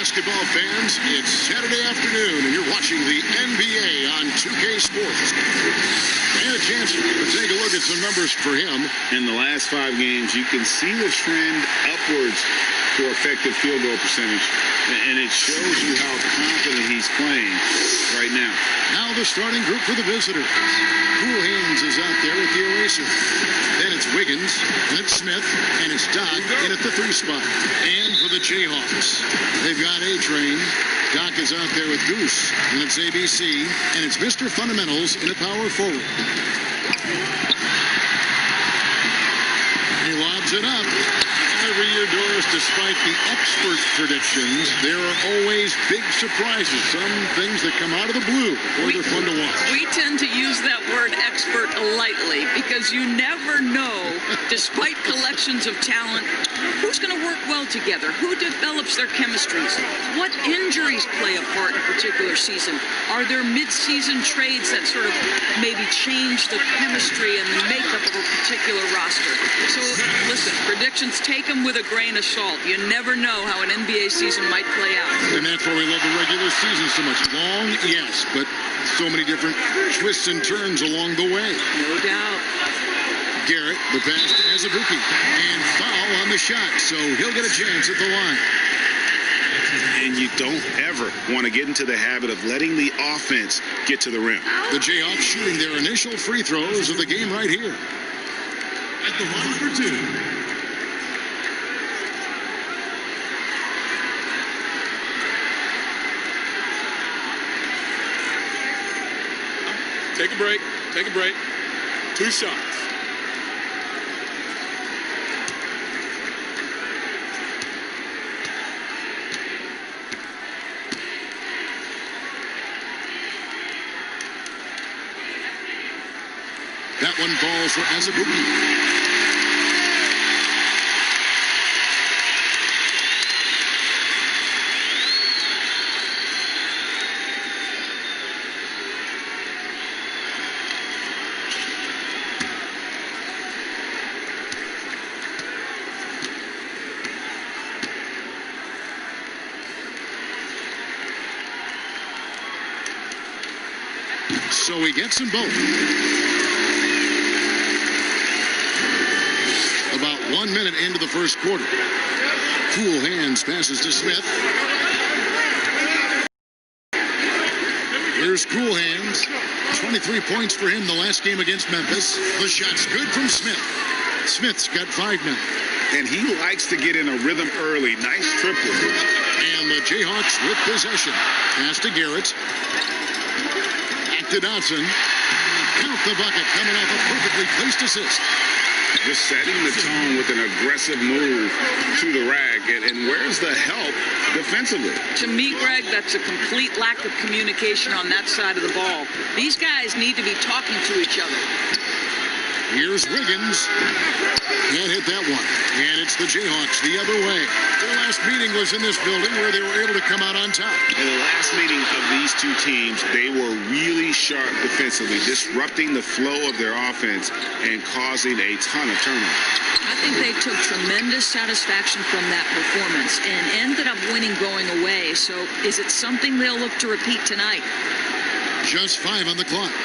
basketball fans, it's Saturday afternoon, and you're watching the NBA on 2K Sports. And a chance to take a look at some numbers for him. In the last 5 games, you can see the trend upwards for effective field goal percentage, and it shows you how confident he's playing right now. Now the starting group for the visitors. Cool Hands is out there with the eraser. Then it's Wiggins, and it's Smith, and it's Doc in at the 3 spot. And for the Jayhawks, they've got A-Train. Doc is out there with Goose, and it's ABC, and it's Mr. Fundamentals in a power forward. He lobs it up. Every year, Doris, despite the expert predictions, there are always big surprises. Some things that come out of the blue, or they're fun to watch. We tend to use that word expert lightly because you never know, despite collections of talent, who's going to work well together, who develops their chemistries, what injuries play a part in a particular season. Are there mid-season trades that sort of maybe change the chemistry and the makeup of a particular roster? So, listen, predictions, take them with a grain of salt. You never know how an NBA season might play out. And that's why we love the regular season so much. Long, yes, but so many different twists and turns along the way. No doubt. Garrett, the pass to Azubuike, and foul on the shot, so he'll get a chance at the line. And you don't ever want to get into the habit of letting the offense get to the rim. The Jayhawks shooting their initial free throws of the game right here. At the line for 2. Take a break. Take a break. 2 shots. That one falls for Azubuike. So he gets them both. About 1 minute into the first quarter. Cool Hands passes to Smith. Here's Cool Hands. 23 points for him the last game against Memphis. The shot's good from Smith. Smith's got 5 now. And he likes to get in a rhythm early. Nice triple. And the Jayhawks with possession. Pass to Garrett. To Dodson. Count the bucket coming off a perfectly placed assist. Just setting the tone with an aggressive move to the rack. And where's the help defensively? To me, Greg, that's a complete lack of communication on that side of the ball. These guys need to be talking to each other. Here's Wiggins. Can't hit that one. And it's the Jayhawks the other way. Their last meeting was in this building where they were able to come out on top. In the last meeting of these 2 teams, they were really sharp defensively, disrupting the flow of their offense and causing a ton of turnovers. I think they took tremendous satisfaction from that performance and ended up winning going away. So is it something they'll look to repeat tonight? Just 5 on the clock.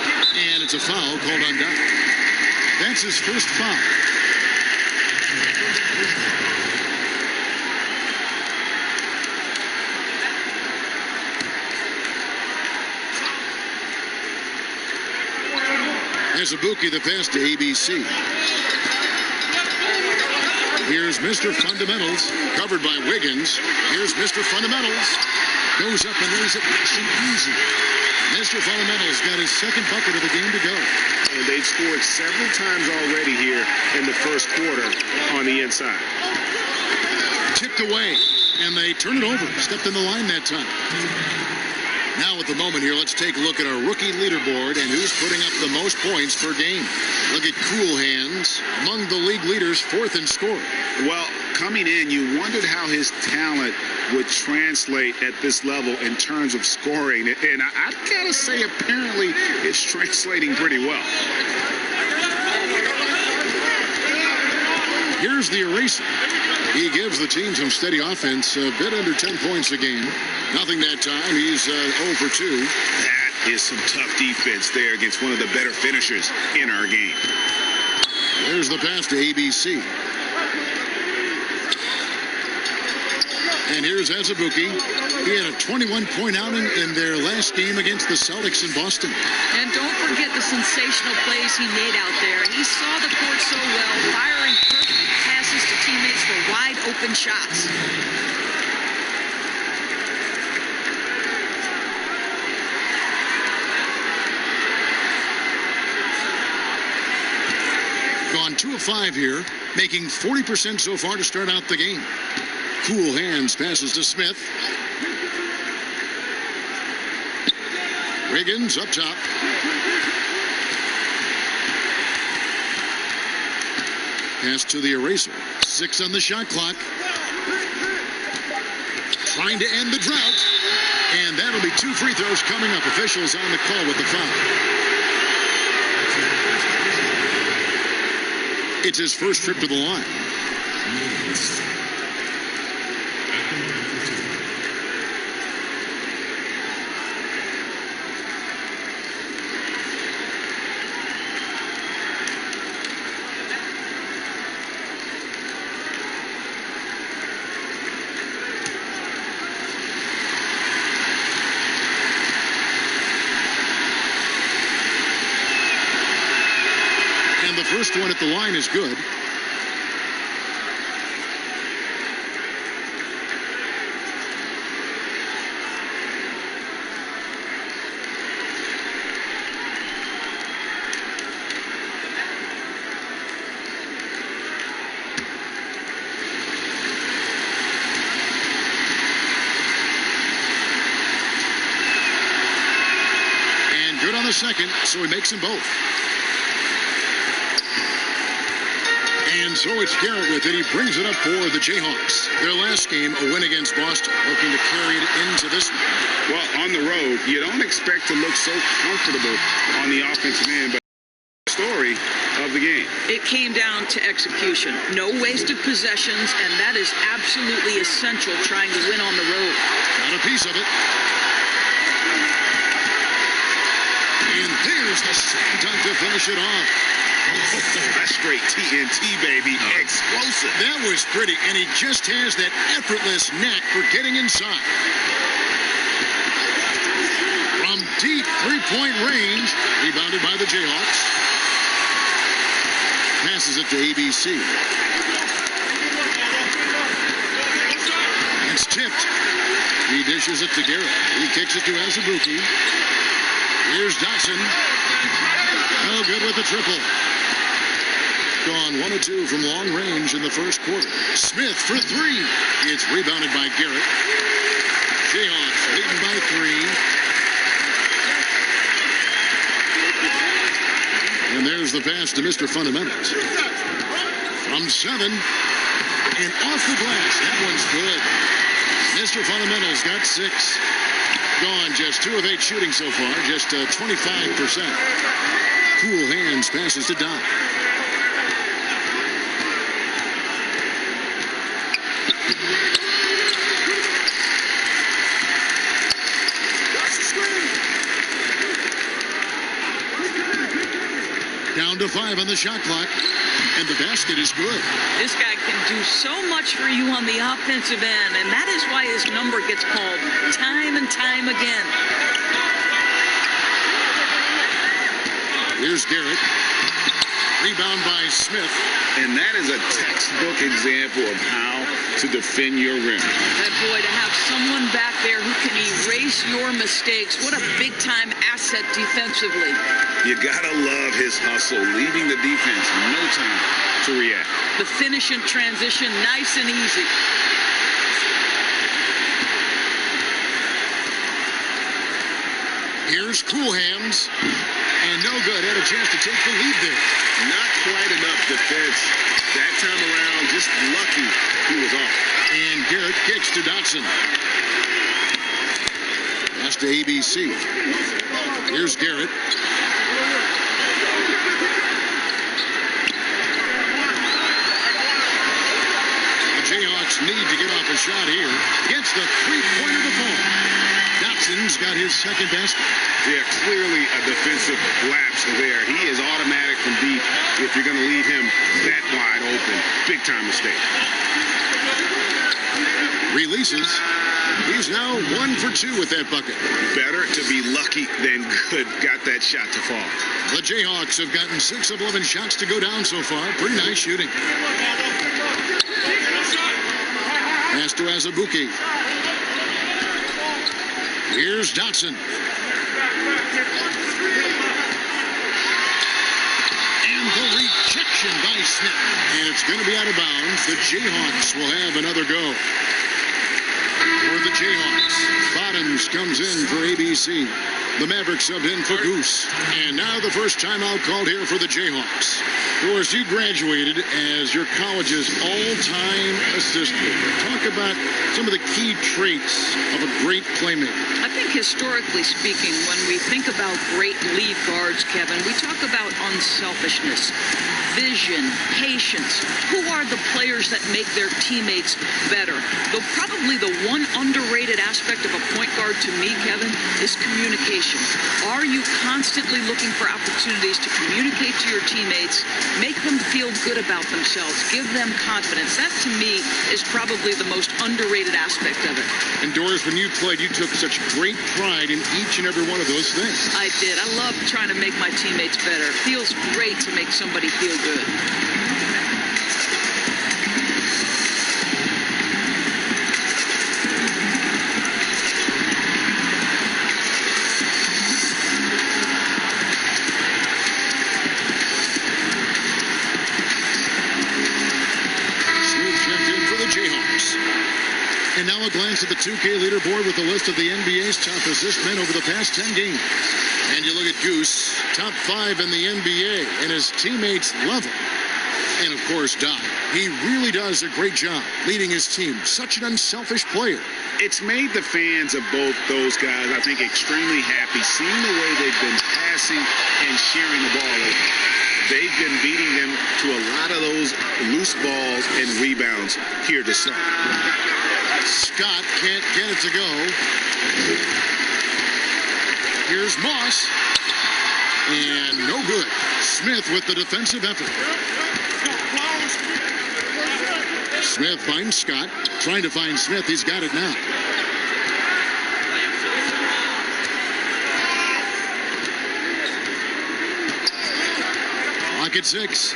And it's a foul called on Doc. That's his first foul. Azubuike the pass to ABC. Here's Mr. Fundamentals, covered by Wiggins. Here's Mr. Fundamentals. Goes up and lays it nice and easy. Mr. Fundamentals got his second bucket of the game to go. And they've scored several times already here in the first quarter on the inside. Tipped away, and they turn it over. Stepped in the line that time. Now at the moment here, let's take a look at our rookie leaderboard and who's putting up the most points per game. Look at Cool Hands, among the league leaders, 4th in scoring. Well, coming in, you wondered how his talent would translate at this level in terms of scoring. And I've got to say, apparently, it's translating pretty well. Here's the eraser. He gives the team some steady offense, a bit under 10 points a game. Nothing that time. He's 0 for 2. That is some tough defense there against one of the better finishers in our game. There's the pass to ABC. And here's Azubuike. He had a 21-point outing in their last game against the Celtics in Boston. And don't forget the sensational plays he made out there. He saw the court so well, firing perfect passes to teammates for wide open shots. Gone 2 of 5 here, making 40% so far to start out the game. Cool hands, passes to Smith. Wiggins up top. Pass to the eraser. 6 on the shot clock. Trying to end the drought. And that'll be 2 free throws coming up. Officials on the call with the foul. It's his first trip to the line. And the first one at the line is good. And good on the second, so he makes them both. And so it's Garrett with it. He brings it up for the Jayhawks. Their last game, a win against Boston, looking to carry it into this one. Well, on the road, you don't expect to look so comfortable on the offensive end, but the story of the game. It came down to execution. No wasted possessions, and that is absolutely essential trying to win on the road. Got a piece of it. And there's the slam dunk to finish it off. That's straight TNT, baby. Explosive. That was pretty, and he just has that effortless knack for getting inside. From deep three-point range, rebounded by the Jayhawks. Passes it to ABC. It's tipped. He dishes it to Garrett. He kicks it to Azubuike. Here's Dotson. No good with the triple. Gone 1 of 2 from long range in the first quarter. Smith for 3. It's rebounded by Garrett. Jayhawks leading by 3. And there's the pass to Mr. Fundamentals. From 7. And off the glass. That one's good. Mr. Fundamentals got 6. Gone just 2 of 8 shooting so far. Just 25%. Cool hands passes to Doc. Down to 5 on the shot clock, and the basket is good. This guy can do so much for you on the offensive end, and that is why his number gets called time and time again. Here's Garrett. Rebound by Smith. And that is a textbook example of how to defend your rim. That boy, to have someone back there who can erase your mistakes, what a big-time asset defensively. You gotta love his hustle, leaving the defense no time to react. The finish in transition, nice and easy. Here's Cool Hands. And no good. Had a chance to take the lead there. Not quite enough defense. That time around, just lucky he was off. And Garrett kicks to Dotson. Pass to ABC. Here's Garrett. The Jayhawks Jayhawks need to get off a shot here. Gets the three-pointer to fall. Dotson's got his second basket. Yeah, clearly a defensive lapse there. He is automatic from deep if you're going to leave him that wide open. Big time mistake. Releases. He's now 1 for 2 with that bucket. Better to be lucky than good. Got that shot to fall. The Jayhawks have gotten 6 of 11 shots to go down so far. Pretty nice shooting. Pass to Azubuike. Here's Dotson. And the rejection by Smith. And it's going to be out of bounds. The Jayhawks will have another go. For the Jayhawks, Bottoms comes in for ABC. The Mavericks subbed in for Goose. And now the first timeout called here for the Jayhawks. Of course, you graduated as your college's all-time assistant. Talk about some of the key traits of a great playmaker. I think historically speaking, when we think about great lead guards, Kevin, we talk about unselfishness, vision, patience. Who are the players that make their teammates better? Though probably the one underrated aspect of a point guard to me, Kevin, is communication. Are you constantly looking for opportunities to communicate to your teammates, make them feel good about themselves, give them confidence? That, to me, is probably the most underrated aspect of it. And Doris, when you played, you took such great pride in each and every one of those things. I did. I love trying to make my teammates better. It feels great to make somebody feel good. And now a glance at the 2K leaderboard with a list of the NBA's top assist men over the past 10 games. And you look at Goose, top 5 in the NBA, and his teammates love him. And, of course, Doc. He really does a great job leading his team. Such an unselfish player. It's made the fans of both those guys, I think, extremely happy, seeing the way they've been passing and sharing the ball. They've been beating them to a lot of those loose balls and rebounds here to start. Scott can't get it to go. Here's Moss. And no good. Smith with the defensive effort. Smith finds Scott. Trying to find Smith. He's got it now. Clock at 6.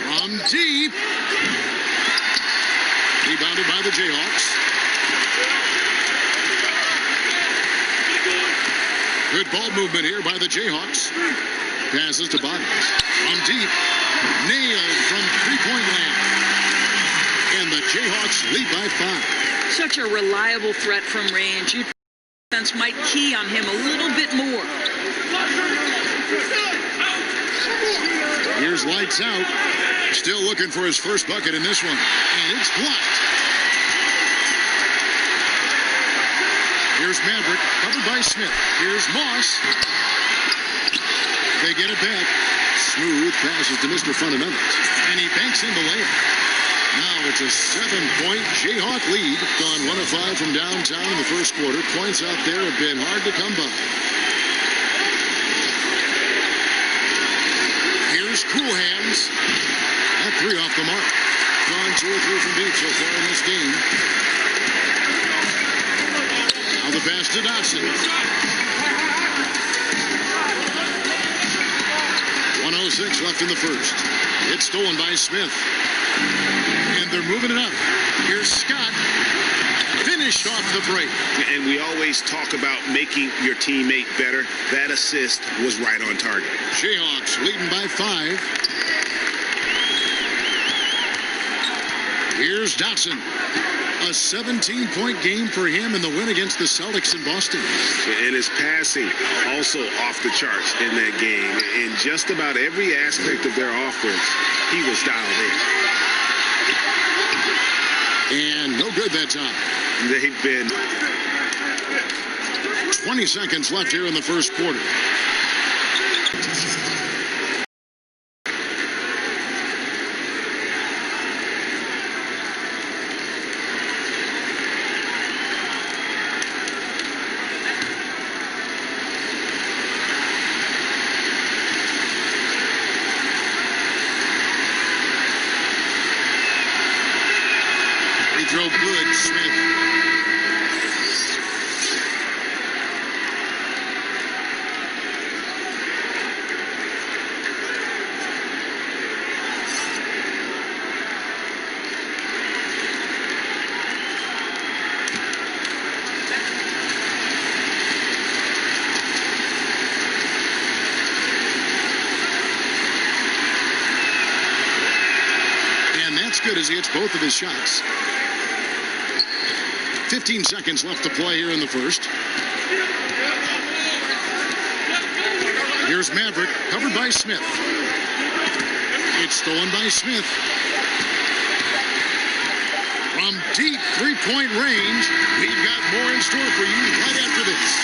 From deep. Rebounded by the Jayhawks. Good ball movement here by the Jayhawks. Passes to Bottoms. From deep. Nailed from three-point land. And the Jayhawks lead by 5. Such a reliable threat from range. Your defense might key on him a little bit more. Here's lights out. Still looking for his first bucket in this one. And it's blocked. Here's Maverick, covered by Smith. Here's Moss. They get it back. Smooth passes to Mr. Fundamentals. And he banks in the layup. Now it's a 7-point Jayhawk lead. Gone 1 of 5 from downtown in the first quarter. Points out there have been hard to come by. Here's Cool Hands. That 3 off the mark. Gone 2 or 3 from deep so far in this game. Now the pass to Dotson. 1:06 left in the first. It's stolen by Smith. And they're moving it up. Here's Scott. Finished off the break. And we always talk about making your teammate better. That assist was right on target. Jayhawks leading by 5. Here's Dotson. A 17-point game for him in the win against the Celtics in Boston. And his passing also off the charts in that game. In just about every aspect of their offense, he was dialed in. And no good that time. They've been 20 seconds left here in the first quarter. throw good, Smith. Good as he hits both of his shots. 15 seconds left to play here in the first. Here's Maverick, covered by Smith. It's stolen by Smith. From deep three-point range, we've got more in store for you right after this.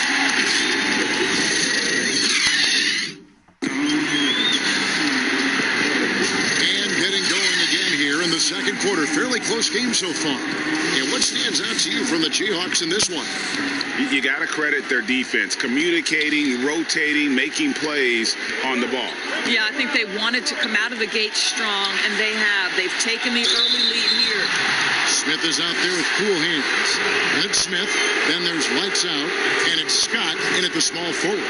Second quarter, fairly close game so far. And what stands out to you from the Jayhawks in this one? You got to credit their defense, communicating, rotating, making plays on the ball. Yeah, I think they wanted to come out of the gate strong, and they have. They've taken the early lead here. Smith is out there with cool hands. And it's Smith. Then there's lights out, and it's Scott in at the small forward.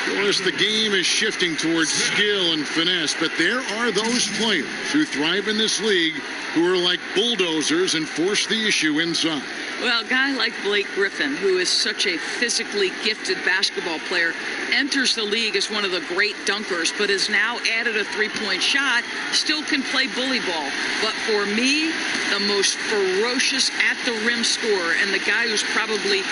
Of course, the game is shifting towards skill and finesse, but there are those players who thrive in this league who are like bulldozers and force the issue inside. Well, a guy like Blake Griffin, who is such a physically gifted basketball player, enters the league as one of the great dunkers, but has now added a three-point shot, still can play bully ball. But for me, the most ferocious at-the-rim scorer, and the guy who's probably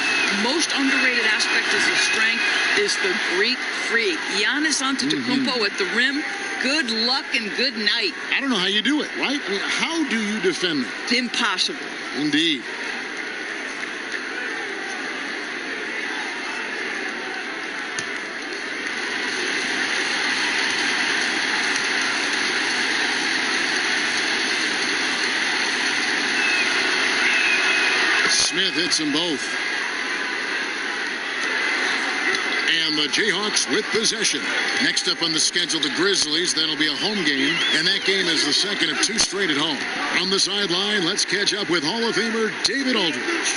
most underrated aspect of his strength, is the Greek freak. Giannis Antetokounmpo at the rim. Good luck and good night. I don't know how you do it, right? I mean, how do you defend that? Impossible. Indeed. Smith hits them both. And the Jayhawks with possession. Next up on the schedule, the Grizzlies. That'll be a home game, and that game is the second of two straight at home. From the sideline, let's catch up with Hall of Famer David Aldridge.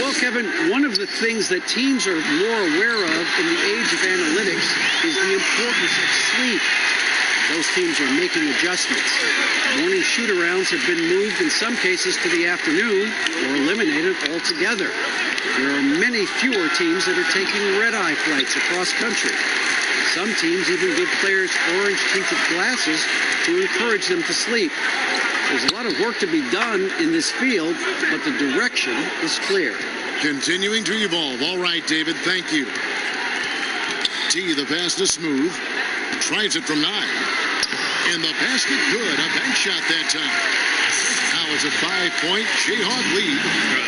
Well, Kevin, one of the things that teams are more aware of in the age of analytics is the importance of sleep. Those teams are making adjustments. Morning shoot-arounds have been moved in some cases to the afternoon or eliminated altogether. There are many fewer teams that are taking red-eye flights across country. Some teams even give players orange-tinted glasses to encourage them to sleep. There's a lot of work to be done in this field, but the direction is clear. Continuing to evolve. All right, David, thank you. T, the pass to Smooth. Tries it from 9. In the basket, good. A bank shot that time. Now it's a 5-point Jayhawk lead.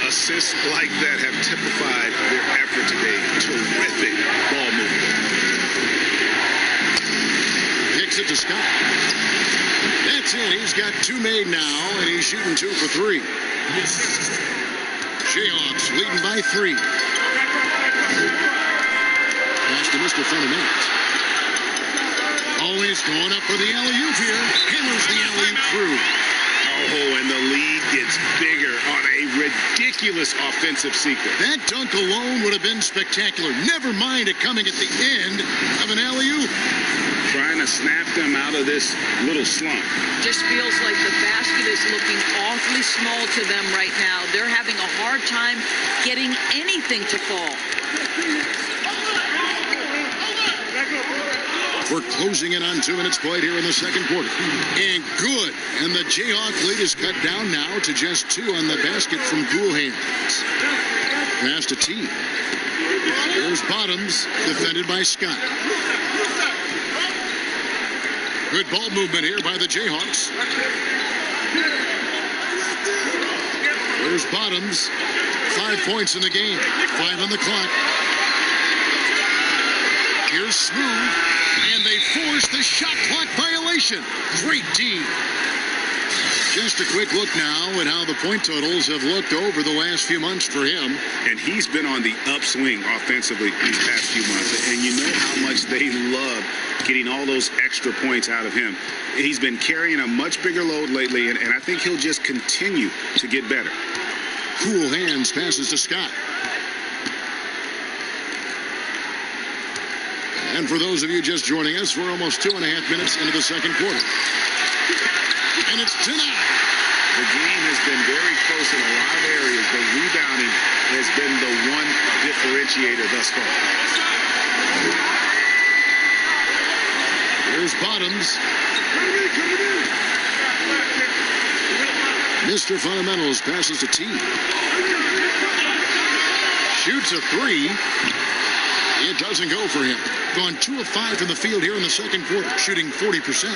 Assists like that have typified their effort today. Terrific ball movement. Kicks it to Scott. That's it. He's got 2 made now, and he's shooting 2 for 3. Jayhawks leading by 3. Pass to Mr. Fundamentals. Always going up for the alley-oop here. Hammers the alley-oop through. Oh, and the lead gets bigger on a ridiculous offensive sequence. That dunk alone would have been spectacular. Never mind it coming at the end of an alley-oop. Trying to snap them out of this little slump. Just feels like the basket is looking awfully small to them right now. They're having a hard time getting anything to fall. We're closing in on 2 minutes played here in the second quarter. And good. And the Jayhawk lead is cut down now to just 2 on the basket from cool hands. Pass to T. There's Bottoms, defended by Scott. Good ball movement here by the Jayhawks. There's Bottoms. 5 points in the game. 5 on the clock. Here's Smooth. And they force the shot clock violation. Great team. Just a quick look now at how the point totals have looked over the last few months for him. And he's been on the upswing offensively these past few months. And you know how much they love getting all those extra points out of him. He's been carrying a much bigger load lately, and I think he'll just continue to get better. Cool hands passes to Scott. And for those of you just joining us, we're almost 2.5 minutes into the second quarter. And it's denied. The game has been very close in a lot of areas, but rebounding has been the one differentiator thus far. Here's Bottoms. Mr. Fundamentals passes to T. Shoots a three. It doesn't go for him. Gone 2 of 5 from the field here in the second quarter, shooting 40%.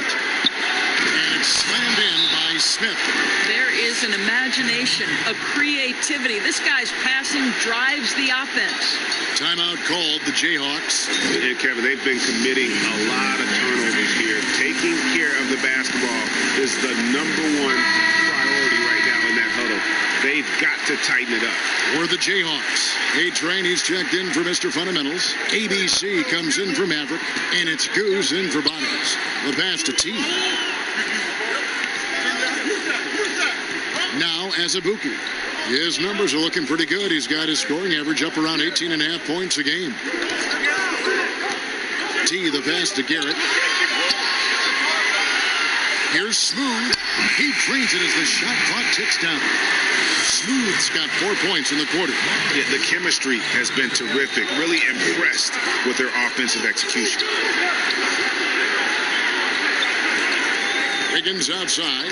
And it's slammed in by Smith. There is an imagination, a creativity. This guy's passing drives the offense. Timeout called the Jayhawks. Yeah, Kevin, they've been committing a lot of turnovers here. Taking care of the basketball is the number one priority right now in that huddle. They've got to tighten it up. For the Jayhawks, A-Train, he's checked in for Mr. Fundamentals. ABC comes in for Maverick, and it's Goose in for Bottoms. The pass to T. Now Azubuike. His numbers are looking pretty good. He's got his scoring average up around 18.5 points a game. T, the pass to Garrett. Here's Smooth. He drains it as the shot clock ticks down. Smooth's got 4 points in the quarter. Yeah, the chemistry has been terrific. Really impressed with their offensive execution. Wiggins outside.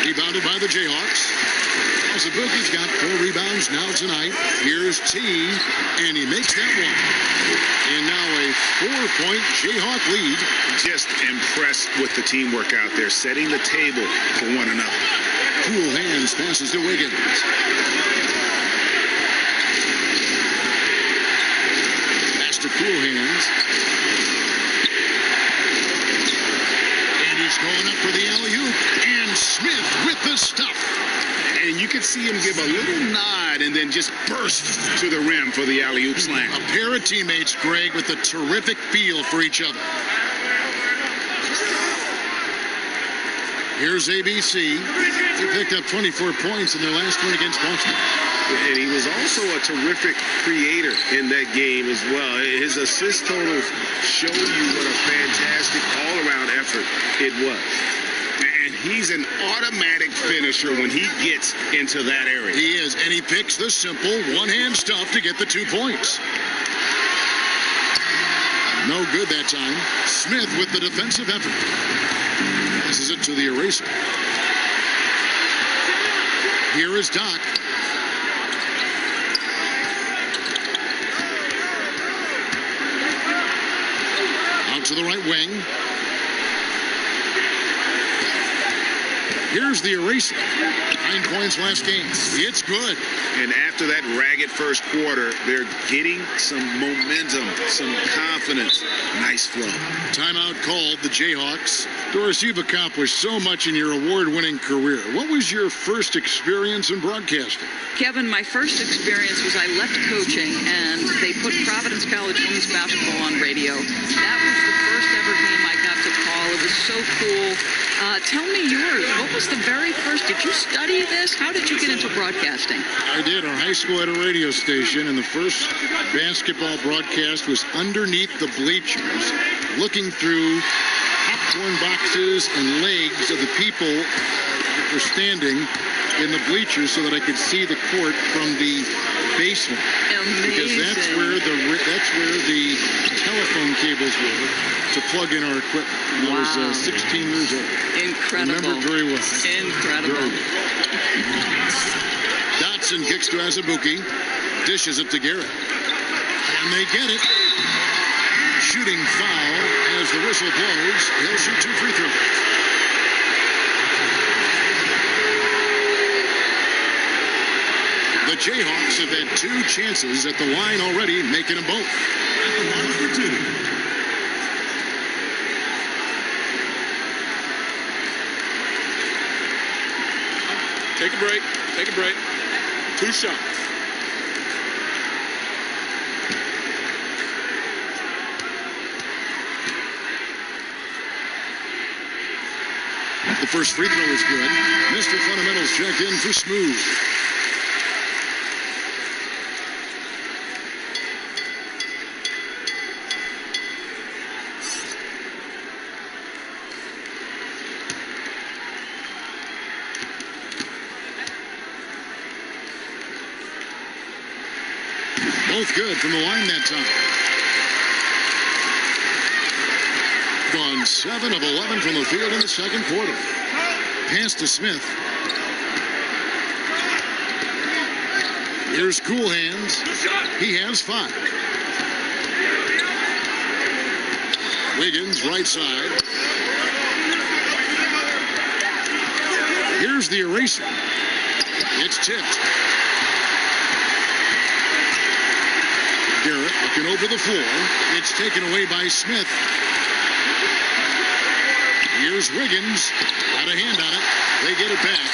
Rebounded by the Jayhawks. Azubuike's got 4 rebounds now tonight. Here's T, and he makes that one. And now a 4-point Jayhawk lead. Just impressed with the teamwork out there, setting the table for one another. Cool hands passes to Wiggins. Pass to Cool hands. And he's going up for the alley-oop. And Smith with the stuff. And you could see him give a little nod and then just burst to the rim for the alley-oop slam. A pair of teammates, Greg, with a terrific feel for each other. Here's ABC. They picked up 24 points in their last win against Boston. And he was also a terrific creator in that game as well. His assist totals show you what a fantastic all-around effort it was. And he's an automatic finisher when he gets into that area. He is, and he picks the simple one-hand stuff to get the 2 points. No good that time. Smith with the defensive effort. Passes it to the eraser. Here is Doc. Out to the right wing. Here's the eraser. 9 points last game. It's good. And after that ragged first quarter, they're getting some momentum, some confidence. Nice flow. Timeout called the Jayhawks. Doris, you've accomplished so much in your award-winning career. What was your first experience in broadcasting? Kevin, my first experience was I left coaching, and they put Providence College women's basketball on radio. That was the first ever game I got to call. It was so cool. Tell me yours. What was the very first? Did you study this? How did you get into broadcasting? I did. Our high school had a radio station, and the first basketball broadcast was underneath the bleachers, looking through popcorn boxes and legs of the people that were standing in the bleachers so that I could see the court from the basement. Amazing. Because that's where the telephone cables were to plug in our equipment. When I was 16 years old. Incredible. Remember it very well. Incredible. Dotson kicks to Azubuike, dishes it to Garrett. And they get it. Shooting foul as the whistle blows. He'll shoot 2 free throws. The Jayhawks have had 2 chances at the line already, making them both. At the line for 2. Take a break. Take a break. 2 shots. The first free throw is good. Mr. Fundamentals checked in for Smooth. Both good from the line that time. Gone 7 of 11 from the field in the second quarter. Pass to Smith. Here's Cool Hands. He has 5. Wiggins, right side. Here's the eraser. It's tipped. Garrett looking over the floor. It's taken away by Smith. Here's Wiggins. Got a hand on it. They get it back.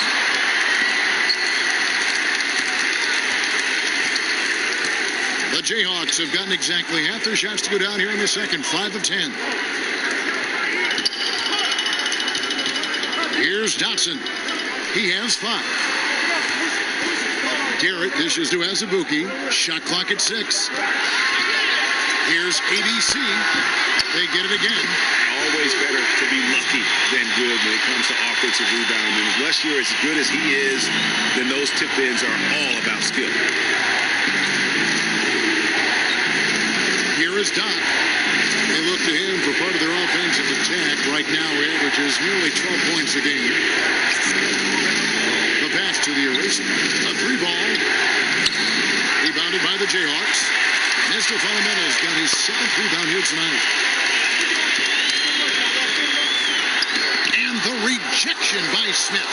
The Jayhawks have gotten exactly half their shots to go down here in the second. 5 of 10. Here's Dotson. He has 5. Garrett dishes to Azubuike. Shot clock at 6. Here's ABC. They get it again. Always better to be lucky than good when it comes to offensive rebounding. Unless you're as good as he is, then those tip-ins are all about skill. Here is Doc. They look to him for part of their offensive attack. Right now, he averages nearly 12 points a game. The pass to the eraser. A 3-ball. Rebounded by the Jayhawks. Mr. Fundamentals got his 7th rebound here tonight. And the rejection by Smith.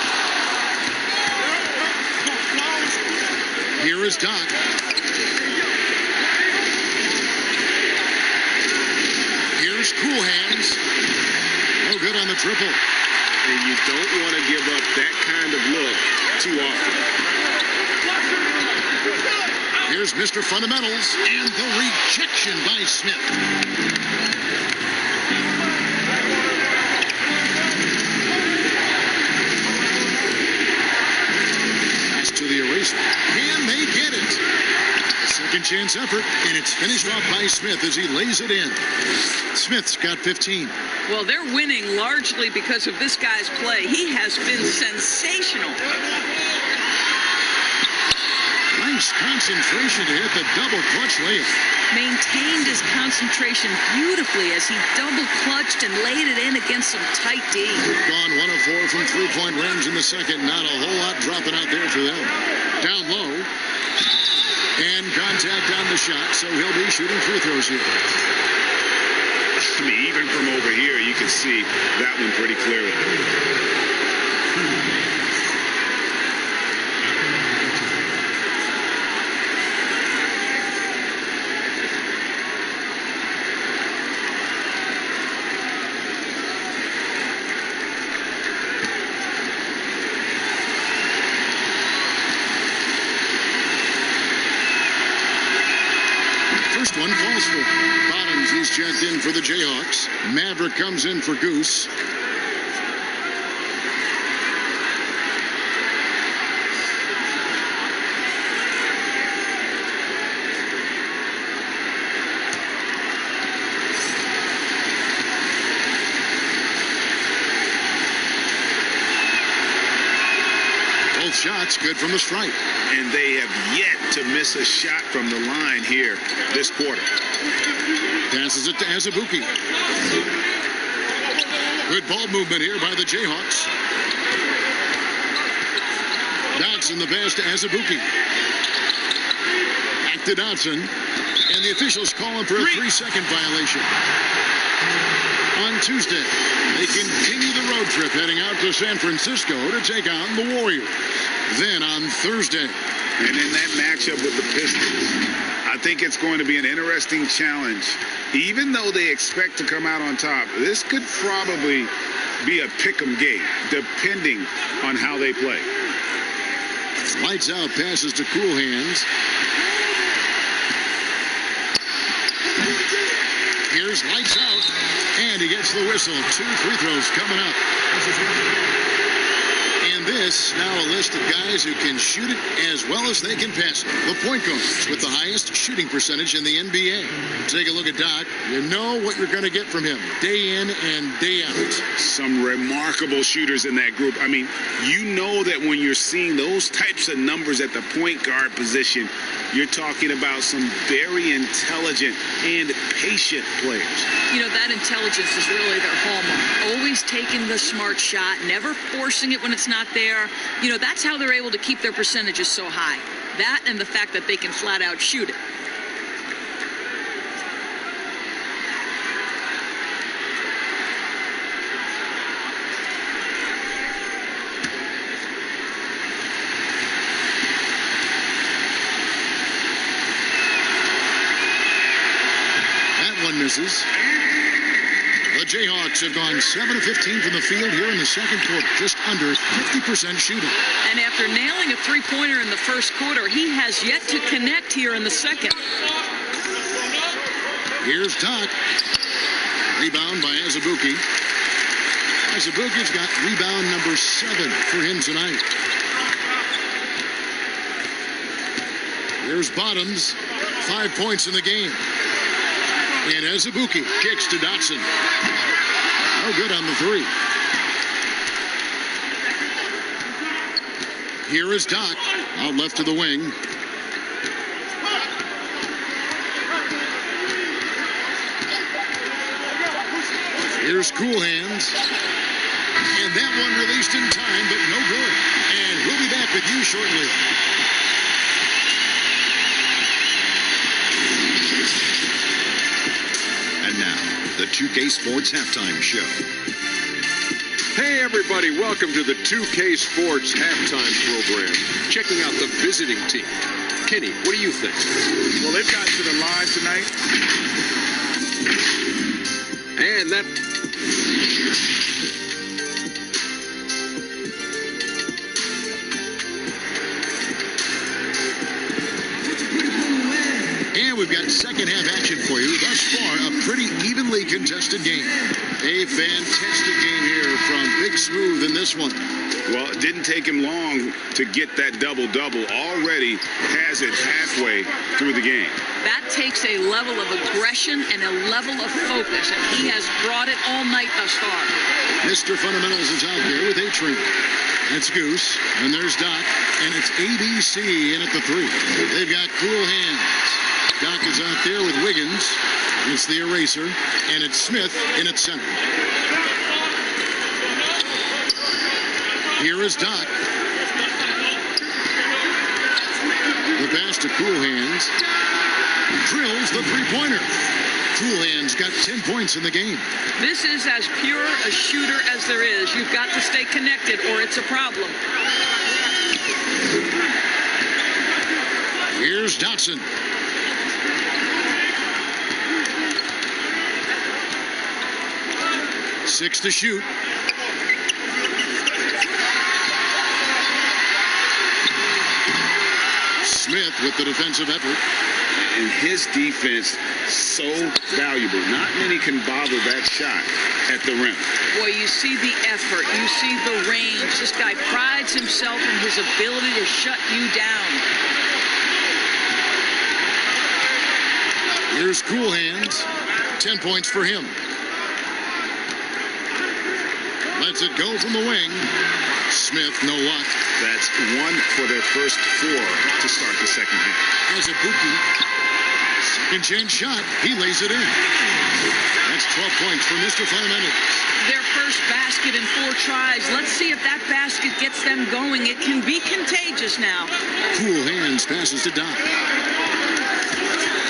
Here is Doc. Here's Cool Hands. No good on the triple. And you don't want to give up that kind of look too often. Here's Mr. Fundamentals and the rejection by Smith. Pass to the eraser. Can they get it? Second chance effort, and it's finished off by Smith as he lays it in. Smith's got 15. Well, they're winning largely because of this guy's play. He has been sensational. Nice concentration to hit the double clutch layup. Maintained his concentration beautifully as he double clutched and laid it in against some tight D. Gone 1 of 4 from 3-point range in the second. Not a whole lot dropping out there for them. Down low. And contact on the shot, so he'll be shooting free throws here. I mean, even from over here, you can see that one pretty clearly. First one falls for Bottoms. He's checked in for the Jayhawks. Maverick comes in for Goose. Both shots good from the stripe. And they have yet to miss a shot from the line here this quarter. Passes it to Azubuike. Good ball movement here by the Jayhawks. Dotson the pass to Azubuike. Back to Dotson. And the officials call him for a 3-second violation. On Tuesday, they continue the road trip heading out to San Francisco to take on the Warriors. Then on Thursday. And in that matchup with the Pistons, I think it's going to be an interesting challenge. Even though they expect to come out on top, this could probably be a pick'em game, depending on how they play. Lights out, passes to Cool Hands. Here's lights out, and he gets the whistle. 2 free throws coming up. And this, now a list of guys who can shoot it as well as they can pass it. The point guards with the highest shooting percentage in the NBA. Take a look at Doc. You know what you're going to get from him day in and day out. Some remarkable shooters in that group. I mean, you know that when you're seeing those types of numbers at the point guard position, you're talking about some very intelligent and patient players. You know, that intelligence is really their hallmark. Always taking the smart shot, never forcing it when it's not there. You know, that's how they're able to keep their percentages so high. That and the fact that they can flat out shoot it. Misses. The Jayhawks have gone 7 of 15 from the field here in the second quarter, just under 50% shooting. And after nailing a three-pointer in the first quarter, he has yet to connect here in the second. Here's Doc. Rebound by Azubuike. Azubuike's got rebound number 7 for him tonight. Here's Bottoms. 5 points in the game. And Azubuike kicks to Dotson. No good on the 3. Here is Doc, out left to the wing. Here's Cool Hands. And that one released in time, but no good. And we'll be back with you shortly. And now, the 2K Sports Halftime Show. Hey, everybody. Welcome to the 2K Sports Halftime Program. Checking out the visiting team. Kenny, what do you think? Well, they've got to the line tonight. And that... And we've got second half action for you. Thus far, a pretty evenly contested game. A fantastic game here from Big Smooth in this one. Well, it didn't take him long to get that double-double. Already has it halfway through the game. That takes a level of aggression and a level of focus, and he has brought it all night thus far. Mr. Fundamentals is out there with A-Train. It's Goose, and there's Doc, and it's ABC in at the 3. They've got Cool Hands. Doc is out there with Wiggins. It's the eraser, and it's Smith in at center. Here is Doc. The pass to Cool Hands. Drills the three-pointer. Cool Hands got 10 points in the game. This is as pure a shooter as there is. You've got to stay connected or it's a problem. Here's Dotson. Six to shoot. Smith with the defensive effort. And his defense so valuable. Not many can bother that shot at the rim. Boy, you see the effort. You see the range. This guy prides himself in his ability to shut you down. Here's Cool Hands. 10 points for him. Lets it go from the wing. Smith, no luck. That's 1 for their first 4 to start the second half. Azubuike. Second chance shot. He lays it in. That's 12 points for Mr. Fundamentals. Their first basket in 4 tries. Let's see if that basket gets them going. It can be contagious now. Cool Hands passes to Doc.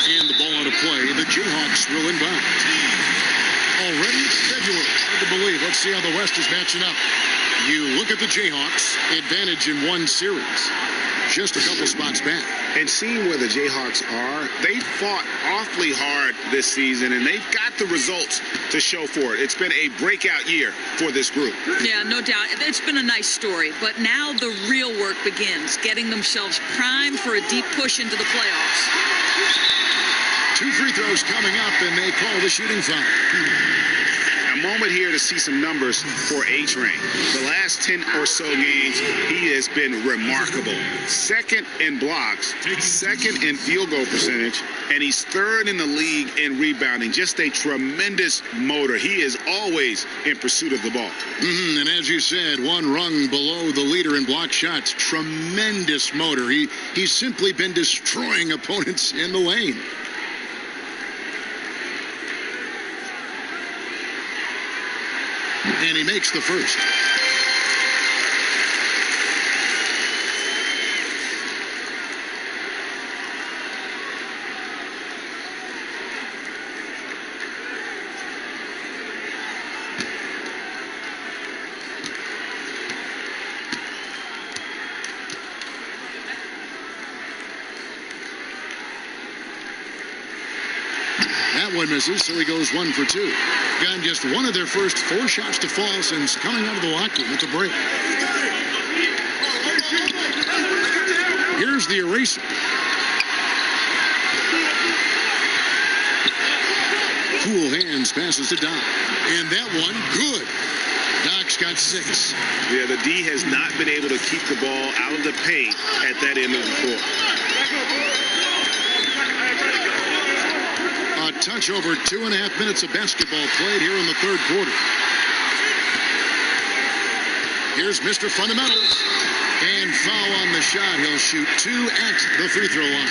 And the ball out of play. The Jayhawks will inbound. Already it's February. Hard to believe. Let's see how the West is matching up. You look at the Jayhawks. Advantage in 1 series. just a couple spots back. And seeing where the Jayhawks are, they fought awfully hard this season, and they've got the results to show for it. It's been a breakout year for this group. Yeah, no doubt. It's been a nice story, but now the real work begins, getting themselves primed for a deep push into the playoffs. 2 free throws coming up, and they call the shooting foul. A moment here to see some numbers for A-Train. The last 10 or so games, he has been remarkable. Second in blocks, second in field goal percentage, and he's third in the league in rebounding. Just a tremendous motor. He is always in pursuit of the ball. And as you said, one rung below the leader in block shots. Tremendous motor. He's simply been destroying opponents in the lane. And he makes the first. That one misses, so he goes 1 for 2. Gotten just one of their first 4 shots to fall since coming out of the locker room at the break. Here's the eraser. Cool hands, passes to Doc. And that one, good. Doc's got 6. Yeah, the D has not been able to keep the ball out of the paint at that end of the court. A touch over 2.5 minutes of basketball played here in the third quarter. Here's Mr. Fundamentals. And foul on the shot. He'll shoot 2 at the free throw line.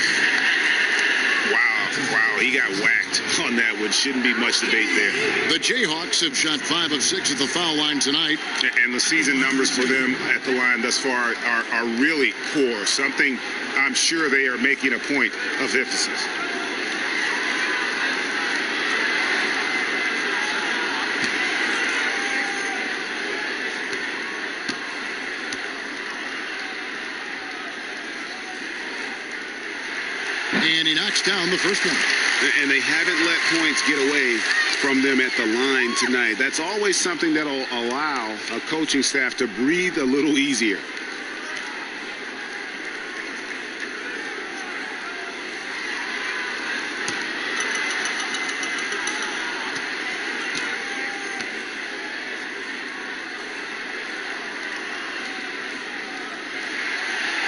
Wow, he got whacked on that one. Shouldn't be much debate there. The Jayhawks have shot 5 of 6 at the foul line tonight. And the season numbers for them at the line thus far are really poor. Something I'm sure they are making a point of emphasis. And he knocks down the first one. And they haven't let points get away from them at the line tonight. That's always something that'll allow a coaching staff to breathe a little easier.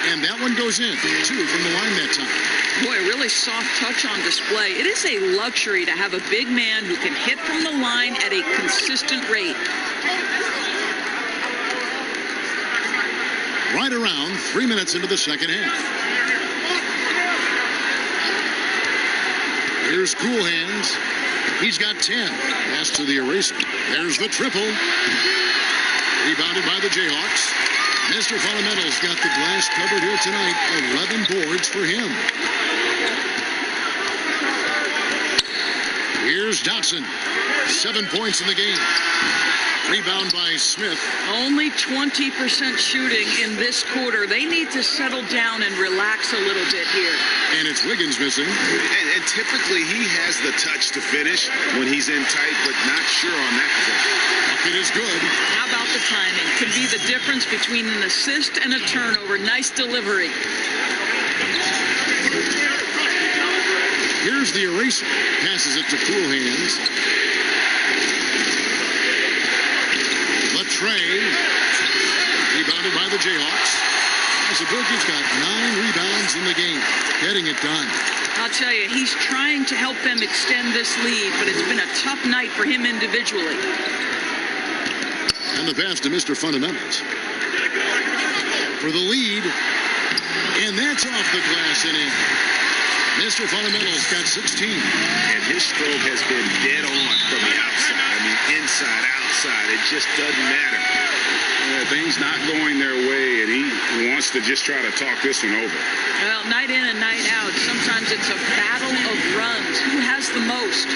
And that one goes in. 2 from the line that time. Boy, a really soft touch on display. It is a luxury to have a big man who can hit from the line at a consistent rate. Right around 3 minutes into the second half. Here's Cool Hands. He's got 10. Pass to the eraser. There's the triple. Rebounded by the Jayhawks. Mr. Fundamentals got the glass covered here tonight. 11 boards for him. Here's Dotson. 7 points in the game. Rebound by Smith. Only 20% shooting in this quarter. They need to settle down and relax a little bit here. And it's Wiggins missing. And typically he has the touch to finish when he's in tight, but not sure on that possession. It is good. How about the timing? Could be the difference between an assist and a turnover. Nice delivery. Here's the eraser. Passes it to Cool Hands. Latrey. Rebounded by the Jayhawks. Asaburgi's got 9 rebounds in the game. Getting it done. I'll tell you, he's trying to help them extend this lead, but it's been a tough night for him individually. And the pass to Mr. Fundamentals. For the lead. And that's off the glass and in. Mr. Fundamentals got 16. And his stroke has been dead on from the outside. I mean, inside, outside. It just doesn't matter. Things not going their way, and he wants to just try to talk this one over. Well, night in and night out, sometimes it's a battle of runs. Who has the most?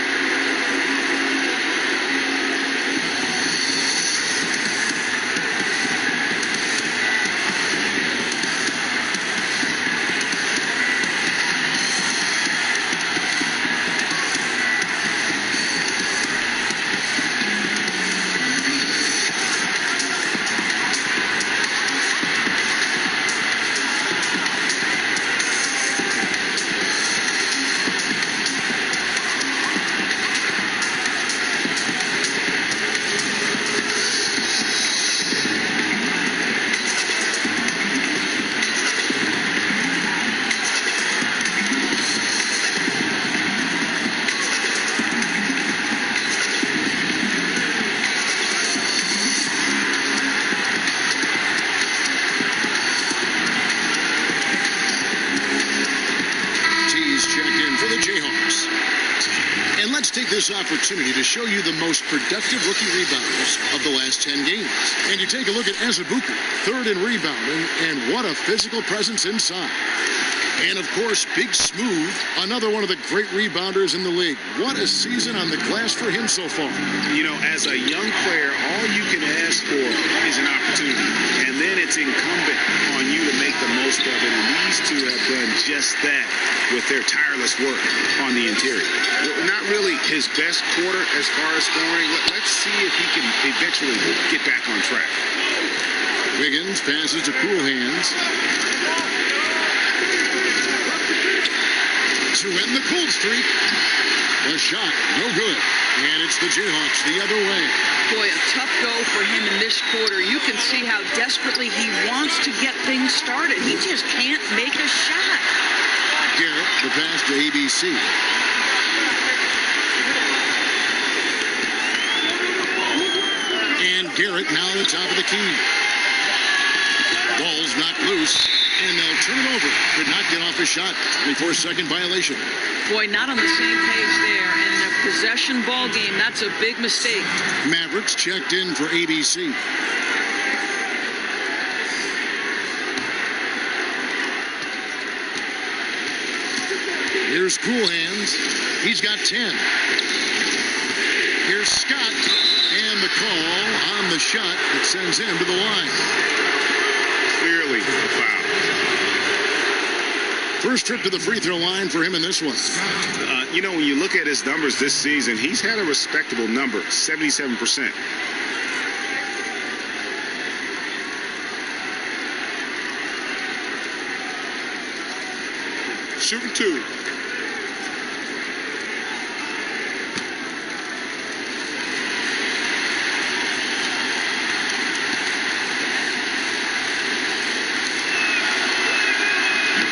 this opportunity to show you the most productive rookie rebounders of the last 10 games. And you take a look at Azubuike, third in rebounding, and what a physical presence inside. And, of course, Big Smooth, another one of the great rebounders in the league. What a season on the glass for him so far. You know, as a young player, all you can ask for is an opportunity. And then it's incumbent on you to make the most of it. And these two have done just that with their tireless work on the interior. Not really his best quarter as far as scoring. Let's see if he can eventually get back on track. Wiggins passes to Cool Hands. To end the cold streak. The shot, no good. And it's the Jayhawks the other way. Boy, a tough go for him in this quarter. You can see how desperately he wants to get things started. He just can't make a shot. Garrett, the pass to ABC. And Garrett now at the top of the key. Ball's knocked loose. And they'll turn it over. Could not get off a shot. 24-second violation. Boy, not on the same page there. And in a possession ball game, that's a big mistake. Mavericks checked in for ABC. Here's Cool Hands. He's got 10. Here's Scott. And the call on the shot that sends him to the line. Clearly a foul. First trip to the free throw line for him in this one. You know, when you look at his numbers this season, he's had a respectable number, 77%. Shooting two.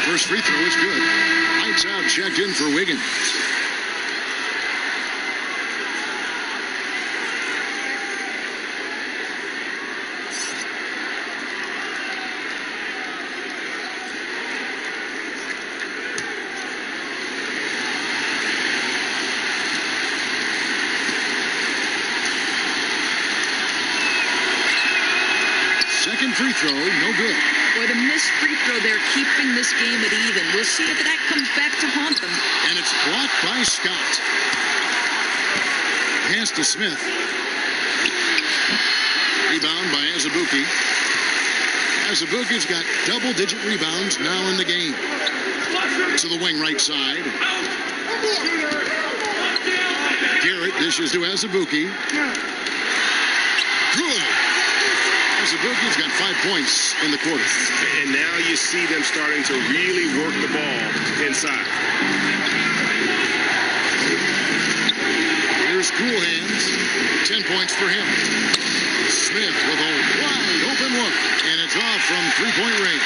First free throw is good. Lights out, checked in for Wiggins. Second free throw, no good. Boy, the missed free throw there, keeping this game at even. We'll see if that comes back to haunt them. And it's blocked by Scott. Pass to Smith. Rebound by Azubuike. Azubuike's got double-digit rebounds now in the game. To the wing right side. Garrett dishes to Azubuike. Good. Azubuike's got 5 points in the quarter. And now you see them starting to really work the ball inside. Here's Cool Hands. 10 points for him. Smith with a wide open look. And it's off from three-point range.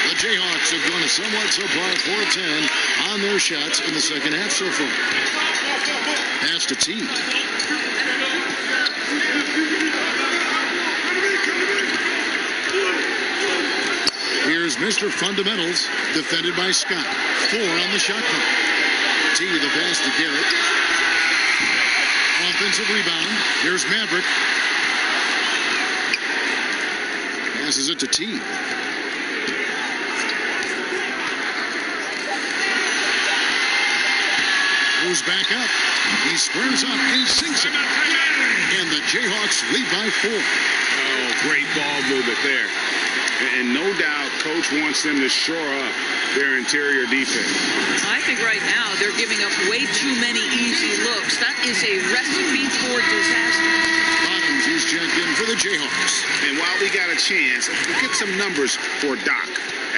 The Jayhawks have gone a somewhat subpar 4-10 on their shots in the second half so far. Pass to T. Here's Mr. Fundamentals, defended by Scott. 4 on the shot clock. T, the pass to Garrett. Offensive rebound. Here's Maverick. Passes it to T. Goes back up. He squares up and he sinks it. And the Jayhawks lead by 4. Oh, great ball movement there. And no doubt, Coach wants them to shore up their interior defense. I think right now they're giving up way too many easy looks. That is a recipe for disaster. Bottoms is checked in for the Jayhawks. And while we got a chance, we'll get some numbers for Doc.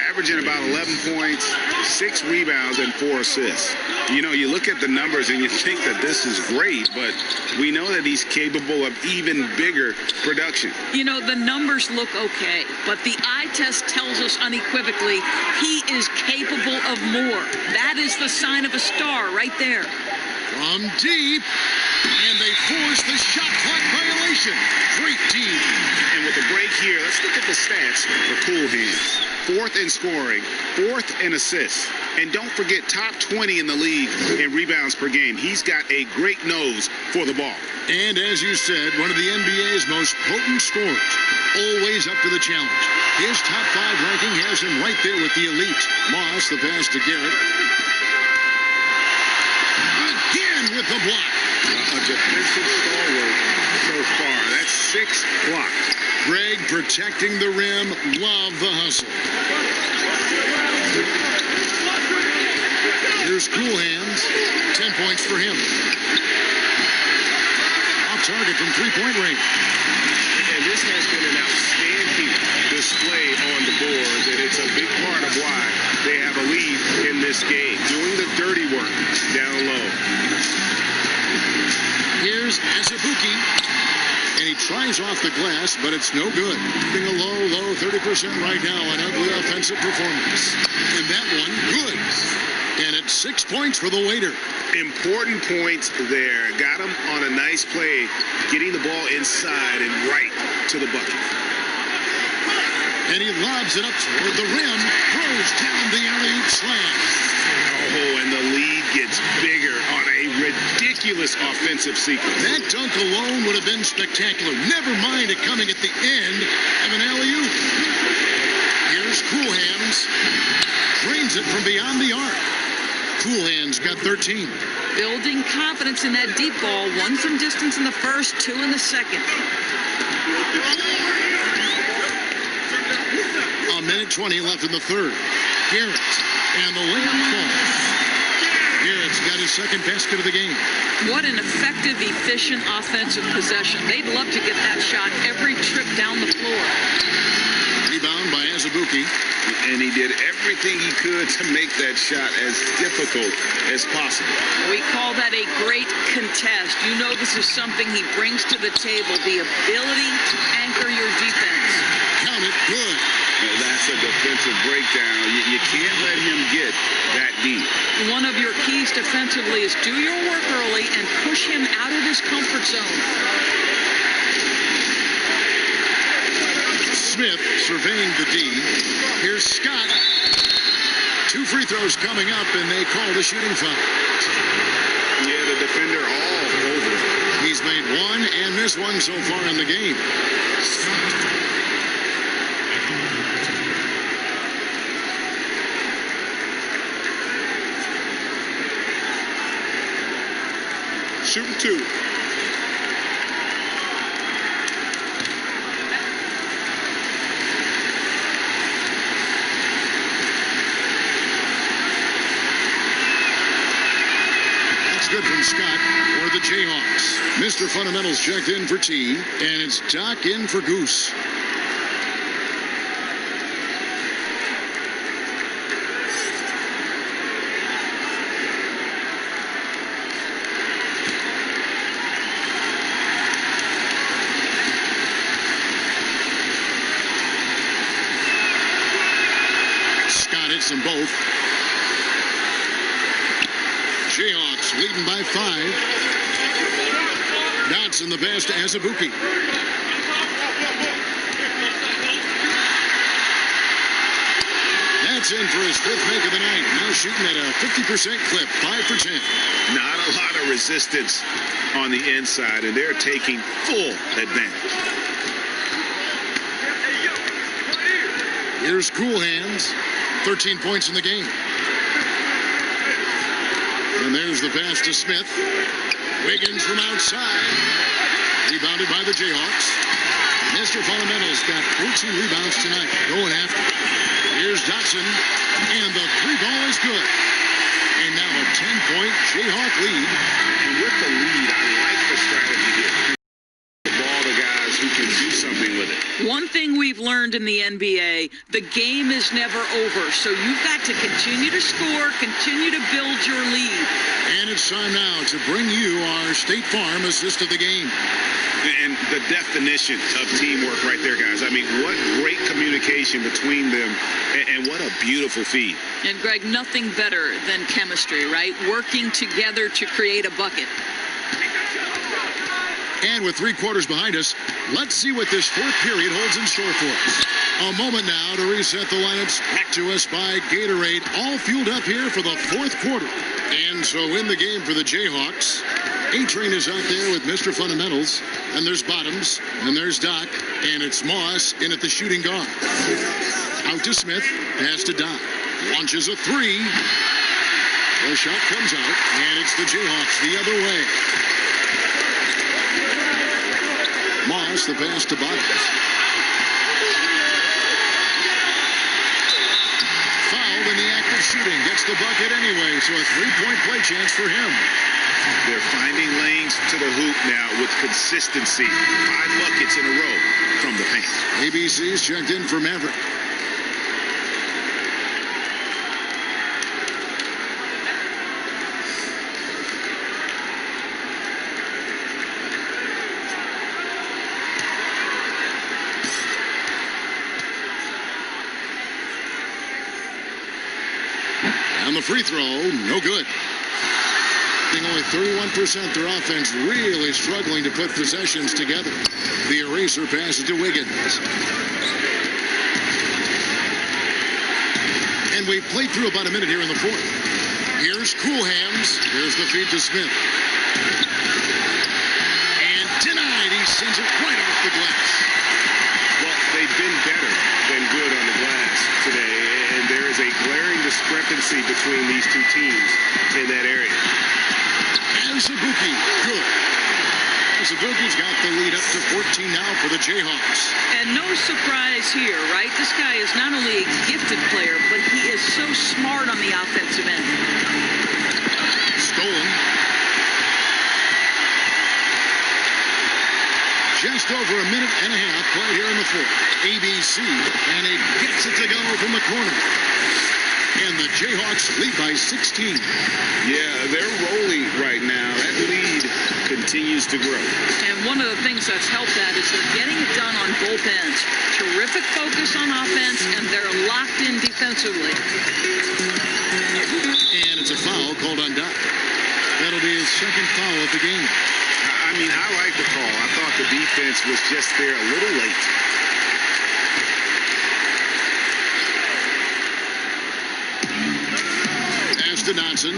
Averaging about 11 points, 6 rebounds, and 4 assists. You know, you look at the numbers and you think that this is great, but we know that he's capable of even bigger production. You know, the numbers look okay, but the eye test tells us unequivocally he is capable of more. That is the sign of a star right there. From deep, and they force the shot clock violation. Great team. And with a break here, let's look at the stats for Cool Hands. 4th in scoring, 4th in assists. And don't forget, top 20 in the league in rebounds per game. He's got a great nose for the ball. And as you said, one of the NBA's most potent scorers, always up to the challenge. His top 5 ranking has him right there with the elite. Moss, the pass to Garrett. Again with the block. A defensive stalwart so far. That's 6 blocks. Greg protecting the rim. Love the hustle. Here's Cool Hands. 10 points for him. Off target from three-point range. And this has been an outstanding display on the boards, and it's a big part of why they have a lead in this game. Doing the dirty work down low. Here's Azubuike. And he tries off the glass, but it's no good. Being a low 30% right now, an ugly offensive performance. And that one, good. And it's 6 points for the waiter. Important points there. Got him on a nice play, getting the ball inside and right to the bucket. And he lobs it up toward the rim, throws down the alley-oop slam. Oh, and the lead gets bigger on a ridiculous offensive sequence. That dunk alone would have been spectacular. Never mind it coming at the end of an alley-oop. Here's Cool Hands. Drains it from beyond the arc. Cool Hands got 13. Building confidence in that deep ball. 1 from distance in the first, 2 in the second. A minute 20 left in the third. Garrett, and the layup falls. Garrett's got his second basket of the game. What an effective, efficient offensive possession. They'd love to get that shot every trip down the floor. Rebound by Azubuike. And he did everything he could to make that shot as difficult as possible. We call that a great contest. You know this is something he brings to the table, the ability to anchor your defense. Count it, good. That's a defensive breakdown. You can't let him get that deep. One of your keys defensively is do your work early and push him out of his comfort zone. Smith surveying the D. Here's Scott. 2 free throws coming up, and they call the shooting foul. Yeah, the defender all over. He's made 1 and missed 1 so far in the game. Shooting 2. Good from Scott for the Jayhawks. Mr. Fundamentals checked in for T, and it's Doc in for Goose. Scott hits them both. Jayhawks leading by 5. Dotson the pass to Azubuike. That's in for his 5th make of the night. Now shooting at a 50% clip, 5 for 10. Not a lot of resistance on the inside, and they're taking full advantage. Here's Cool Hands. 13 points in the game. And there's the pass to Smith. Wiggins from outside. Rebounded by the Jayhawks. Mr. Fundamentals got 14 rebounds tonight. Going after. Here's Dotson. And the 3 ball is good. And now a 10-point Jayhawk lead. And with the lead, I like the strategy here. The ball to guys who can do something with it. One thing we've learned in the NBA, the game is never over. So you've got to continue to score, continue to build your lead. And it's time now to bring you our State Farm assist of the game. And the definition of teamwork right there, guys. I mean, what great communication between them, and what a beautiful feed. And, Greg, nothing better than chemistry, right? Working together to create a bucket. And with 3 quarters behind us, let's see what this 4th period holds in store for us. A moment now to reset the lineups. Back to us by Gatorade, all fueled up here for the 4th quarter. And so in the game for the Jayhawks, A-Train is out there with Mr. Fundamentals. And there's Bottoms, and there's Doc, and it's Moss in at the shooting guard. Out to Smith, pass to Doc. Launches a 3. The shot comes out, and it's the Jayhawks the other way. Moss, the pass to Bottoms. Fouled in the act of shooting. Gets the bucket anyway, so a 3-point play chance for him. They're finding lanes to the hoop now with consistency. 5 buckets in a row from the paint. ABC's checked in for Maverick. And the free throw, no good. Only 31% their offense, really struggling to put possessions together. The eraser passes to Wiggins. And we've played through about a minute here in the 4th. Here's Coolhams. Here's the feed to Smith. And denied. He sends it right off the glass. Well, they've been better than good on the glass today, and there is a glaring discrepancy between these two teams in that area. Azubuike, good. Azubuike's got the lead up to 14 now for the Jayhawks. And no surprise here, right? This guy is not only a gifted player, but he is so smart on the offensive end. Stolen. Just over a minute and a half played here in the 4th. ABC, and it gets it to go from the corner. And the Jayhawks lead by 16. Yeah, they're rolling right now. That lead continues to grow. And one of the things that's helped that is they're getting it done on both ends. Terrific focus on offense, and they're locked in defensively. And it's a foul called on Doc. That'll be his 2nd foul of the game. I mean, I like the call. I thought the defense was just there a little late. To Dotson.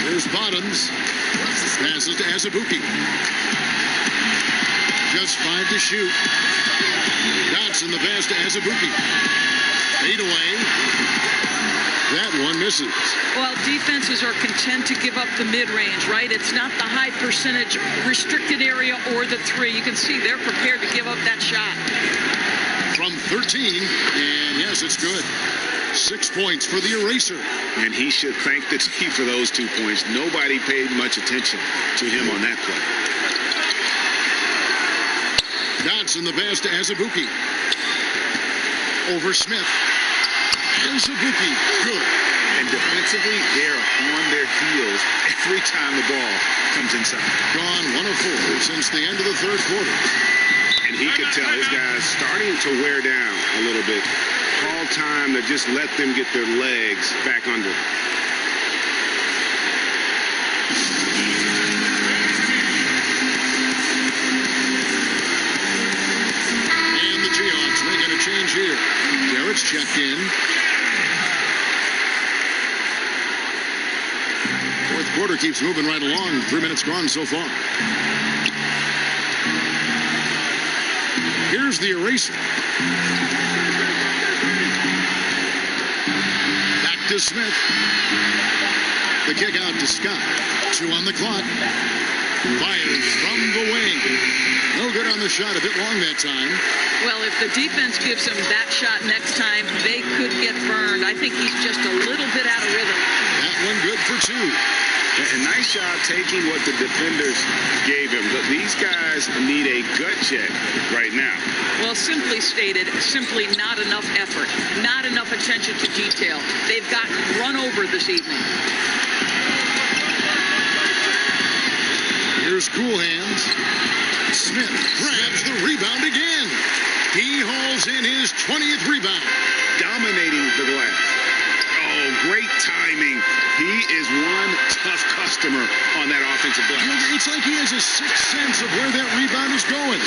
There's Bottoms. Passes to Azubuike. Just 5 to shoot. Dotson the pass to Azubuike. Fade away. That one misses. Well, defenses are content to give up the mid-range, right? It's not the high percentage restricted area or the 3. You can see they're prepared to give up that shot. From 13, and yes, it's good. 6 points for the eraser. And he should thank the team for those 2 points. Nobody paid much attention to him on that play. Dotson the pass to Azubuike. Over Smith. Azubuike, good. And defensively, they're on their heels every time the ball comes inside. Gone 1 of 4 since the end of the 3rd quarter. And he could tell his guys starting to wear down a little bit. Call time to just let them get their legs back under them. And the Jayhawks making a change here. Garrett's checked in. 4th quarter keeps moving right along. 3 minutes gone so far. Here's the eraser. Back to Smith. The kick out to Scott. 2 on the clock. Fires from the wing. No good on the shot. A bit long that time. Well, if the defense gives him that shot next time, they could get burned. I think he's just a little bit out of rhythm. That one good for 2. A nice job taking what the defenders gave him. But these guys need a gut check right now. Well, simply stated, simply not enough effort, not enough attention to detail. They've gotten run over this evening. Here's Coolhams. Smith grabs the rebound again. He hauls in his 20th rebound. Dominating the glass. Oh, great timing. He is one tough customer on that offensive glass. It's like he has a sixth sense of where that rebound is going.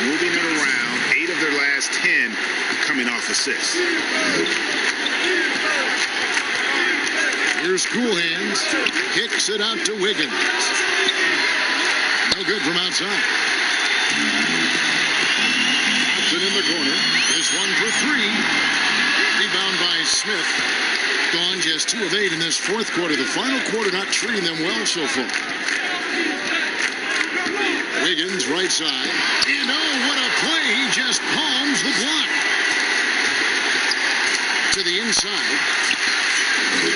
Moving it around, 8 of their last 10 coming off assists. Here's Cool Hands. Kicks it out to Wiggins. No good from outside. Thompson in the corner. This one for 3. Rebound by Smith. Gone just 2 of 8 in this fourth quarter. The final quarter not treating them well so far. Wiggins right side. And oh, what a play. He just palms the block. To the inside.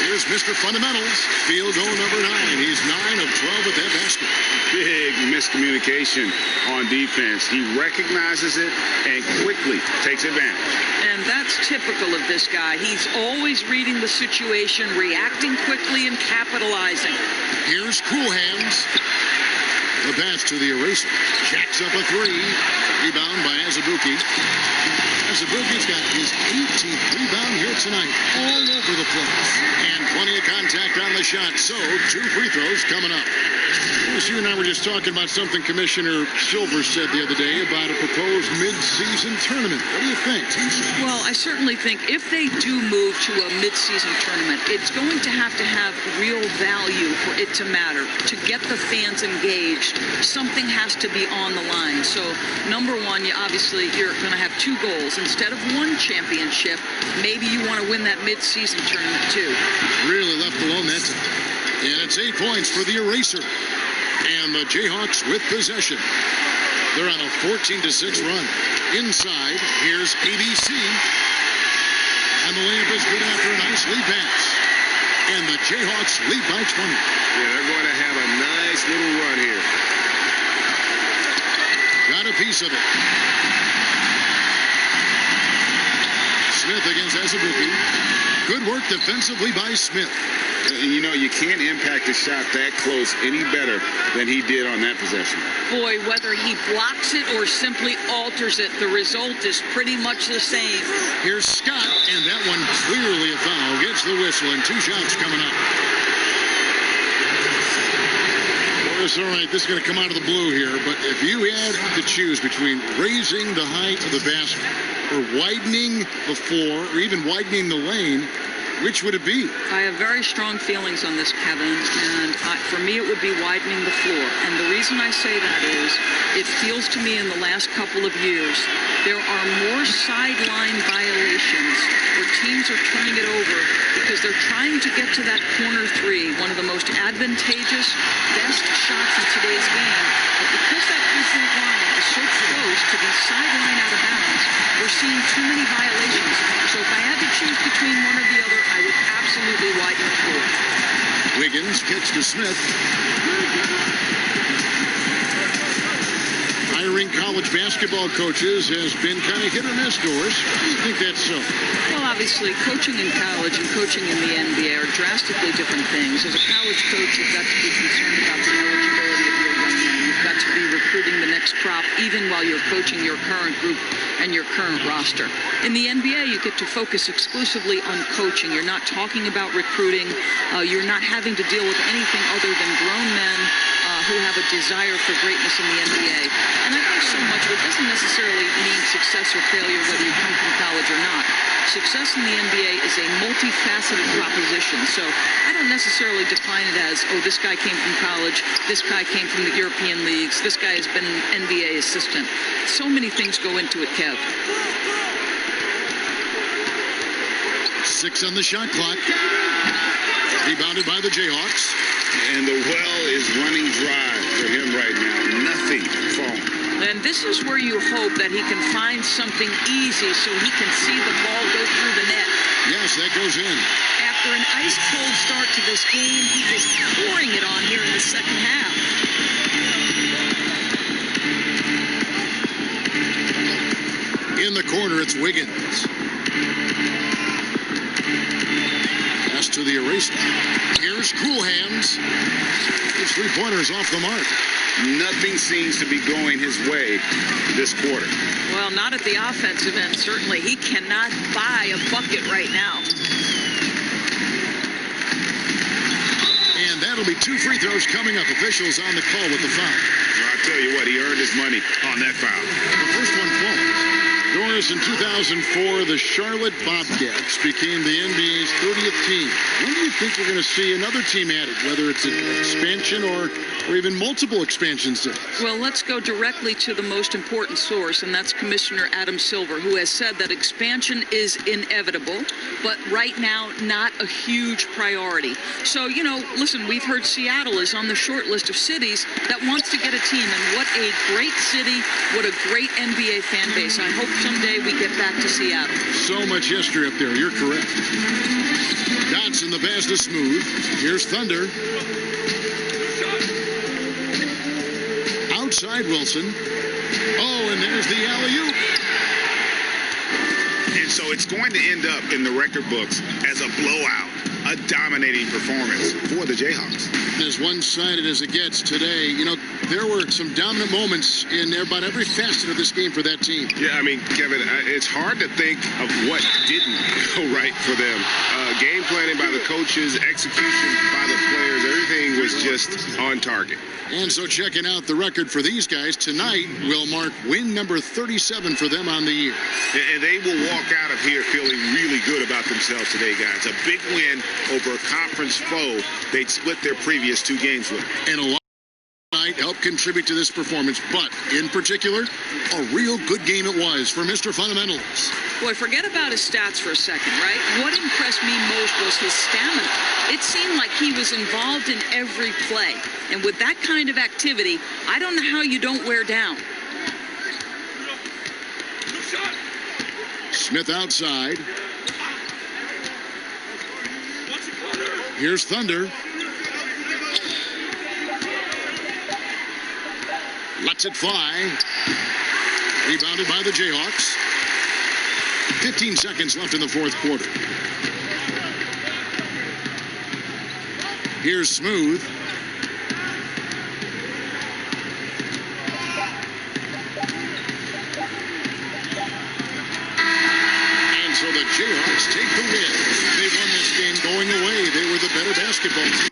Here's Mr. Fundamentals. Field goal number 9. He's 9 of 12 at that basket. Big miscommunication on defense. He recognizes it and quickly takes advantage. And that's typical of this guy. He's always reading the situation, reacting quickly, and capitalizing. Here's Cool Hands. The pass to the eraser. Jacks up a 3. Rebound by Azubuike. Azubuike's got his 18th rebound here tonight. All over the place. And plenty of contact on the shot. So, 2 free throws coming up. You and I were just talking about something Commissioner Silver said the other day about a proposed mid-season tournament. What do you think? Well, I certainly think if they do move to a mid-season tournament, it's going to have real value for it to matter. To get the fans engaged, something has to be on the line. So, number one, you're going to have 2 goals. Instead of 1 championship, maybe you want to win that mid-season tournament too. Really left alone that time. And it's 8 points for the eraser. And the Jayhawks with possession. They're on a 14-6 run. Inside, here's ABC. And the layup is good after a nice lead pass. And the Jayhawks lead by 20. Yeah, they're going to have a nice little run here. Got a piece of it. Smith against Azubuike. Good work defensively by Smith. You know, you can't impact a shot that close any better than he did on that possession. Boy, whether he blocks it or simply alters it, the result is pretty much the same. Here's Scott, and that one clearly a foul. Gets the whistle, and 2 shots coming up. Well, it's all right. This is going to come out of the blue here, but if you had to choose between raising the height of the basket or widening the floor or even widening the lane, which would it be? I have very strong feelings on this, Kevin, and for me it would be widening the floor. And the reason I say that is it feels to me in the last couple of years there are more sideline violations where teams are turning it over because they're trying to get to that corner 3, one of the most advantageous, best shots in today's game. But because that 3-point line is so close to the sideline out of bounds, we're seeing too many violations. So if I had to choose between one or the other, I would absolutely widen the floor. Wiggins kicks to Smith. Hiring college basketball coaches has been kind of hit or miss, Doris. Why do you think that's so? Well, obviously, coaching in college and coaching in the NBA are drastically different things. As a college coach, you've got to be concerned about the eligibility of your young men. You've got to be recruiting the next crop, even while you're coaching your current group and your current roster. In the NBA, you get to focus exclusively on coaching. You're not talking about recruiting. You're not having to deal with anything other than grown men who have a desire for greatness in the NBA. And I think so much of it doesn't necessarily mean success or failure whether you come from college or not. Success in the NBA is a multifaceted proposition. So I don't necessarily define it as, oh, this guy came from college, this guy came from the European leagues, this guy has been an NBA assistant. So many things go into it, Kev. 6 on the shot clock. Rebounded by the Jayhawks. And the well is running dry for him right now. Nothing falling. And this is where you hope that he can find something easy so he can see the ball go through the net. Yes, that goes in. After an ice-cold start to this game, he is pouring it on here in the second half. In the corner, it's Wiggins. Pass to the eraser. Here's Cool Hands. His 3-pointers off the mark. Nothing seems to be going his way this quarter. Well, not at the offensive end, certainly. He cannot buy a bucket right now. There'll be 2 free throws coming up. Officials on the call with the foul. Well, I'll tell you what, he earned his money on that foul. The first one falls. Doris, in 2004, the Charlotte Bobcats became the NBA's 30th team. When do you think you're going to see another team added, whether it's an expansion or even multiple expansions? Well, let's go directly to the most important source, and that's Commissioner Adam Silver, who has said that expansion is inevitable, but right now not a huge priority. So, listen, we've heard Seattle is on the short list of cities that wants to get a team, and what a great city, what a great NBA fan base. I hope someday we get back to Seattle. So much history up there. You're correct. Dotson, the pass to Smooth. Here's Thunder. Outside Wilson. Oh, and there's the alley-oop. And so it's going to end up in the record books as a blowout, a dominating performance for the Jayhawks. As one-sided as it gets today, there were some dominant moments in about every facet of this game for that team. Yeah, I mean, Kevin, it's hard to think of what didn't go right for them. Game planning by the coaches, execution by the players, everything was just on target. And so checking out the record for these guys tonight will mark win number 37 for them on the year. And they will walk out of here feeling really good about themselves today, guys. A big win over a conference foe they'd split their previous 2 games with. And a lot tonight helped contribute to this performance, but in particular, a real good game it was for Mr. Fundamentals. Boy, forget about his stats for a second, right? What impressed me most was his stamina. It seemed like he was involved in every play. And with that kind of activity, I don't know how you don't wear down. Smith outside. Here's Thunder. Lets it fly. Rebounded by the Jayhawks. 15 seconds left in the fourth quarter. Here's Smooth. And so the Jayhawks take the win. They won this game going away. They were the better basketball team.